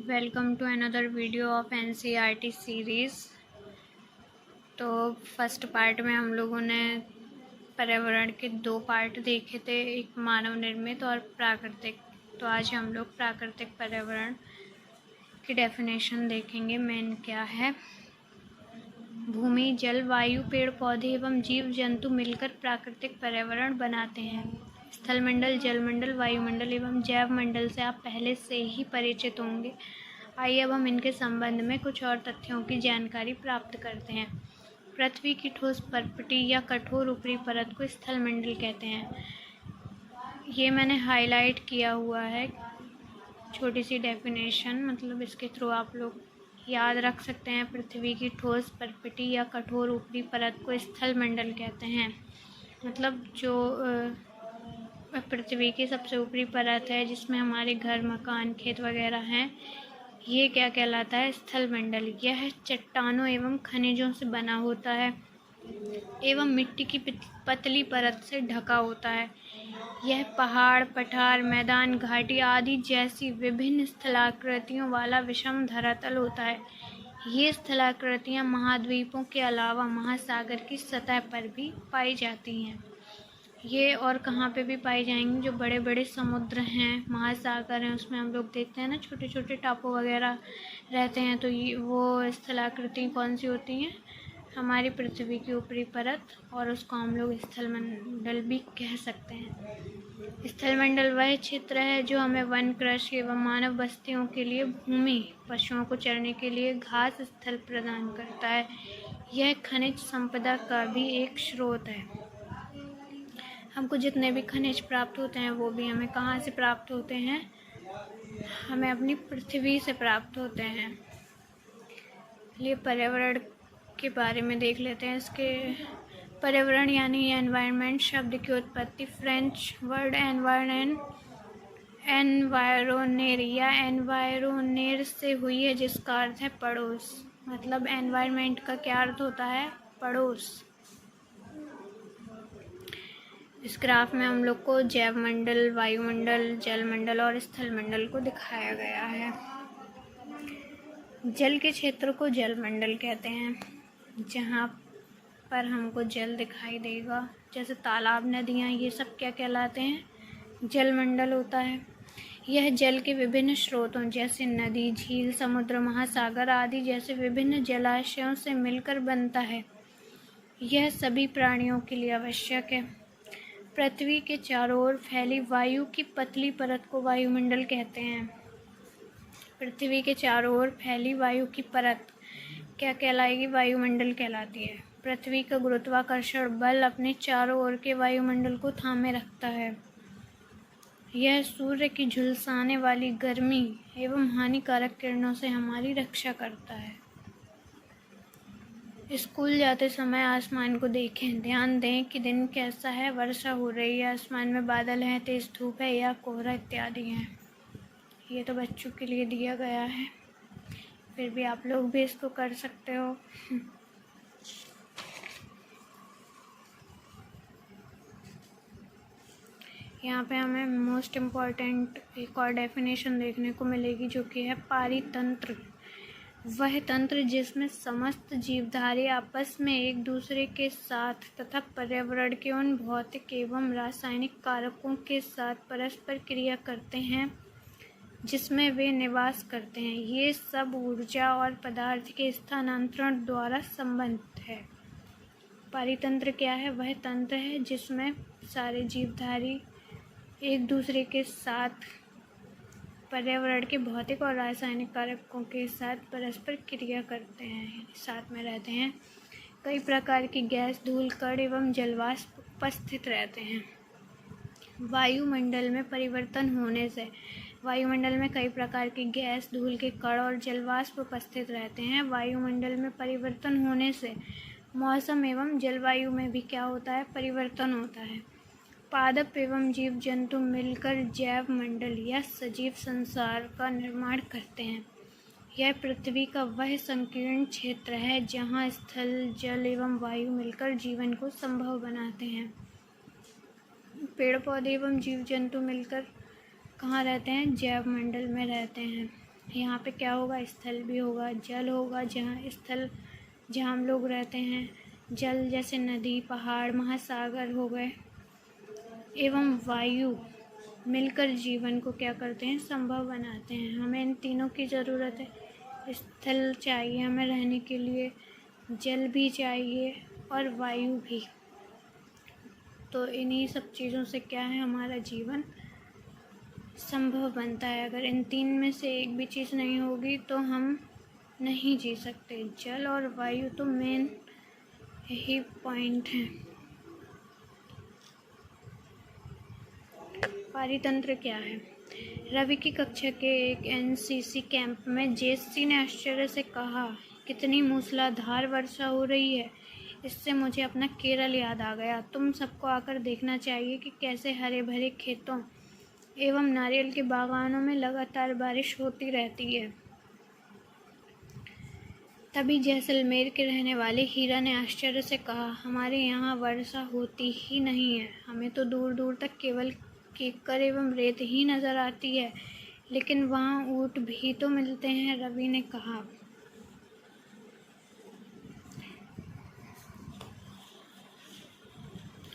Welcome to another video of NCERT series. तो first part में हम लोगों ने पर्यावरण के दो पार्ट देखे थे, एक मानव निर्मित और प्राकृतिक। तो आज हम लोग प्राकृतिक पर्यावरण की डेफिनेशन देखेंगे। मेन क्या है? भूमि, जल, वायु, पेड़ पौधे एवं जीव जंतु मिलकर प्राकृतिक पर्यावरण बनाते हैं। स्थलमंडल, जलमंडल, वायुमंडल एवं जैव मंडल से आप पहले से ही परिचित होंगे। आइए अब हम इनके संबंध में कुछ और तथ्यों की जानकारी प्राप्त करते हैं। पृथ्वी की ठोस परपटी या कठोर ऊपरी परत को स्थलमंडल कहते हैं। ये मैंने हाईलाइट किया हुआ है, छोटी सी डेफिनेशन, मतलब इसके थ्रू आप लोग याद रख सकते हैं। पृथ्वी की ठोस परपटी या कठोर ऊपरी परत को स्थलमंडल कहते हैं। मतलब जो पृथ्वी की सबसे ऊपरी परत है, जिसमें हमारे घर, मकान, खेत वगैरह हैं, ये क्या कहलाता है? स्थलमंडल। यह चट्टानों एवं खनिजों से बना होता है एवं मिट्टी की पतली परत से ढका होता है। यह पहाड़, पठार, मैदान, घाटी आदि जैसी विभिन्न स्थलाकृतियों वाला विषम धरातल होता है। ये स्थलाकृतियाँ महाद्वीपों के अलावा महासागर की सतह पर भी पाई जाती हैं। ये और कहाँ पे भी पाई जाएंगी? जो बड़े बड़े समुद्र हैं, महासागर हैं, उसमें हम लोग देखते हैं ना, छोटे छोटे टापू वगैरह रहते हैं। तो ये वो स्थलाकृति कौन सी होती हैं? हमारी पृथ्वी की ऊपरी परत, और उसको हम लोग स्थलमंडल भी कह सकते हैं। स्थलमंडल वह क्षेत्र है जो हमें वन, कृषि एवं मानव बस्तियों के लिए भूमि, पशुओं को चरने के लिए घास स्थल प्रदान करता है। यह खनिज संपदा का भी एक स्रोत है। हमको जितने भी खनिज प्राप्त होते हैं वो भी हमें कहाँ से प्राप्त होते हैं? हमें अपनी पृथ्वी से प्राप्त होते हैं। ये पर्यावरण के बारे में देख लेते हैं। इसके पर्यावरण यानी एनवायरनमेंट शब्द की उत्पत्ति फ्रेंच वर्ड एनवायरोनेर या एनवायरोनेर से हुई है, जिसका अर्थ है पड़ोस। मतलब एनवायरनमेंट का क्या अर्थ होता है? पड़ोस। इस ग्राफ में हम लोग को जैवमंडल, वायुमंडल, जलमंडल और स्थलमंडल को दिखाया गया है। जल के क्षेत्र को जलमंडल कहते हैं, जहाँ पर हमको जल दिखाई देगा, जैसे तालाब, नदियाँ, ये सब क्या कहलाते हैं? जलमंडल होता है। यह जल के विभिन्न स्रोतों जैसे नदी, झील, समुद्र, महासागर आदि जैसे विभिन्न जलाशयों से मिलकर बनता है। यह सभी प्राणियों के लिए आवश्यक है। पृथ्वी के चारों ओर फैली वायु की पतली परत को वायुमंडल कहते हैं। पृथ्वी के चारों ओर फैली वायु की परत क्या कहलाएगी? वायुमंडल कहलाती है। पृथ्वी का गुरुत्वाकर्षण बल अपने चारों ओर के वायुमंडल को थामे रखता है। यह सूर्य की झुलसाने वाली गर्मी एवं हानिकारक किरणों से हमारी रक्षा करता है। स्कूल जाते समय आसमान को देखें, ध्यान दें कि दिन कैसा है, वर्षा हो रही है, आसमान में बादल हैं, तेज धूप है या कोहरा इत्यादि हैं। ये तो बच्चों के लिए दिया गया है, फिर भी आप लोग भी इसको कर सकते हो। यहाँ पे हमें मोस्ट इम्पॉर्टेंट एक और डेफिनेशन देखने को मिलेगी, जो कि है पारितंत्र। वह तंत्र जिसमें समस्त जीवधारी आपस में एक दूसरे के साथ तथा पर्यावरण के उन भौतिक एवं रासायनिक कारकों के साथ परस्पर क्रिया करते हैं जिसमें वे निवास करते हैं। ये सब ऊर्जा और पदार्थ के स्थानांतरण द्वारा संबंधित है। पारितंत्र क्या है? वह तंत्र है जिसमें सारे जीवधारी एक दूसरे के साथ पर्यावरण के भौतिक और रासायनिक कारकों के साथ परस्पर क्रिया करते हैं, साथ में रहते हैं। कई प्रकार की गैस, धूल, कण एवं जलवाष्प उपस्थित रहते हैं। वायुमंडल में परिवर्तन होने से वायुमंडल में कई प्रकार की गैस, धूल के कण और जलवाष्प उपस्थित रहते हैं। वायुमंडल में परिवर्तन होने से मौसम एवं जलवायु में भी क्या होता है? परिवर्तन होता है। पादप एवं जीव जंतु मिलकर जैव मंडल या सजीव संसार का निर्माण करते हैं। यह पृथ्वी का वह संकीर्ण क्षेत्र है जहाँ स्थल, जल एवं वायु मिलकर जीवन को संभव बनाते हैं। पेड़ पौधे एवं जीव जंतु मिलकर कहाँ रहते हैं? जैव मंडल में रहते हैं। यहाँ पे क्या होगा, स्थल भी होगा, जल होगा, जहाँ हम लोग रहते हैं, जल जैसे नदी, पहाड़, महासागर हो गए, एवं वायु मिलकर जीवन को क्या करते हैं, संभव बनाते हैं। हमें इन तीनों की ज़रूरत है। स्थल चाहिए हमें रहने के लिए, जल भी चाहिए और वायु भी। तो इन्हीं सब चीज़ों से क्या है, हमारा जीवन संभव बनता है। अगर इन तीन में से एक भी चीज़ नहीं होगी तो हम नहीं जी सकते। जल और वायु तो मेन यही पॉइंट है। पारितंत्र क्या है? रवि की कक्षा के एक एनसीसी कैंप में जेसी ने आश्चर्य से कहा, कितनी मूसलाधार वर्षा हो रही है, इससे मुझे अपना केरल याद आ गया। तुम सबको आकर देखना चाहिए कि कैसे हरे भरे खेतों एवं नारियल के बागानों में लगातार बारिश होती रहती है। तभी जैसलमेर के रहने वाले हीरा ने आश्चर्य से कहा, हमारे यहाँ वर्षा होती ही नहीं है, हमें तो दूर दूर तक केवल कीकर एवं रेत ही नजर आती है, लेकिन वहाँ ऊँट भी तो मिलते हैं। रवि ने कहा,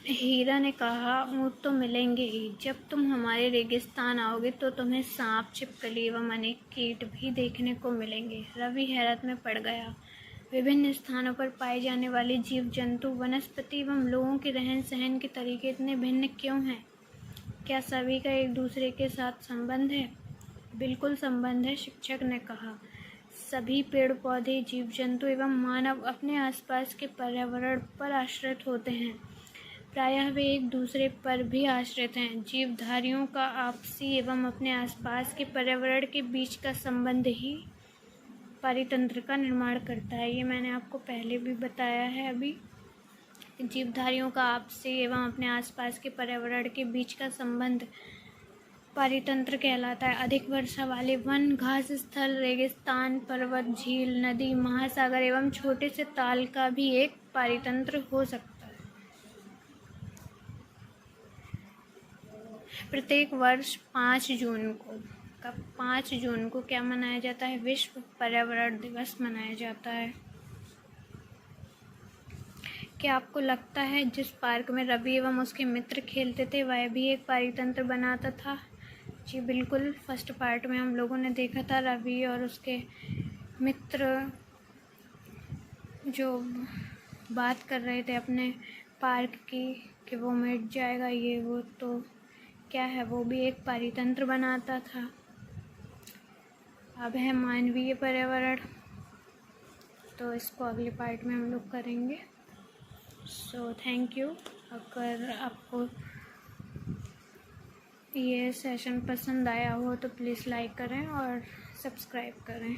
हीरा ने कहा, ऊँट तो मिलेंगे ही। जब तुम हमारे रेगिस्तान आओगे तो तुम्हें सांप, छिपकली एवं अनेक कीट भी देखने को मिलेंगे। रवि हैरत में पड़ गया। विभिन्न स्थानों पर पाए जाने वाले जीव जंतु, वनस्पति एवं लोगों के रहन सहन के तरीके इतने भिन्न क्यों हैं? क्या सभी का एक दूसरे के साथ संबंध है? बिल्कुल संबंध है, शिक्षक ने कहा। सभी पेड़ पौधे, जीव जंतु एवं मानव अपने आसपास के पर्यावरण पर आश्रित होते हैं। प्रायः वे एक दूसरे पर भी आश्रित हैं। जीवधारियों का आपसी एवं अपने आसपास के पर्यावरण के बीच का संबंध ही पारितंत्र का निर्माण करता है। ये मैंने आपको पहले भी बताया है। अभी जीवधारियों का आपसी एवं अपने आसपास के पर्यावरण के बीच का संबंध पारितंत्र कहलाता है। अधिक वर्षा वाले वन, घास स्थल, रेगिस्तान, पर्वत, झील, नदी, महासागर एवं छोटे से ताल का भी एक पारितंत्र हो सकता है। प्रत्येक वर्ष 5 जून को क्या मनाया जाता है? विश्व पर्यावरण दिवस मनाया जाता है। क्या आपको लगता है जिस पार्क में रवि एवं उसके मित्र खेलते थे वह भी एक पारितंत्र बनाता था? जी बिल्कुल। फर्स्ट पार्ट में हम लोगों ने देखा था रवि और उसके मित्र जो बात कर रहे थे अपने पार्क की कि वो मिट जाएगा, ये वो, तो क्या है, वो भी एक पारितंत्र बनाता था। अब है मानवीय पर्यावरण, तो इसको अगले पार्ट में हम लोग करेंगे। So thank you. अगर आपको ये सेशन पसंद आया हो तो प्लीज़ लाइक करें और सब्सक्राइब करें।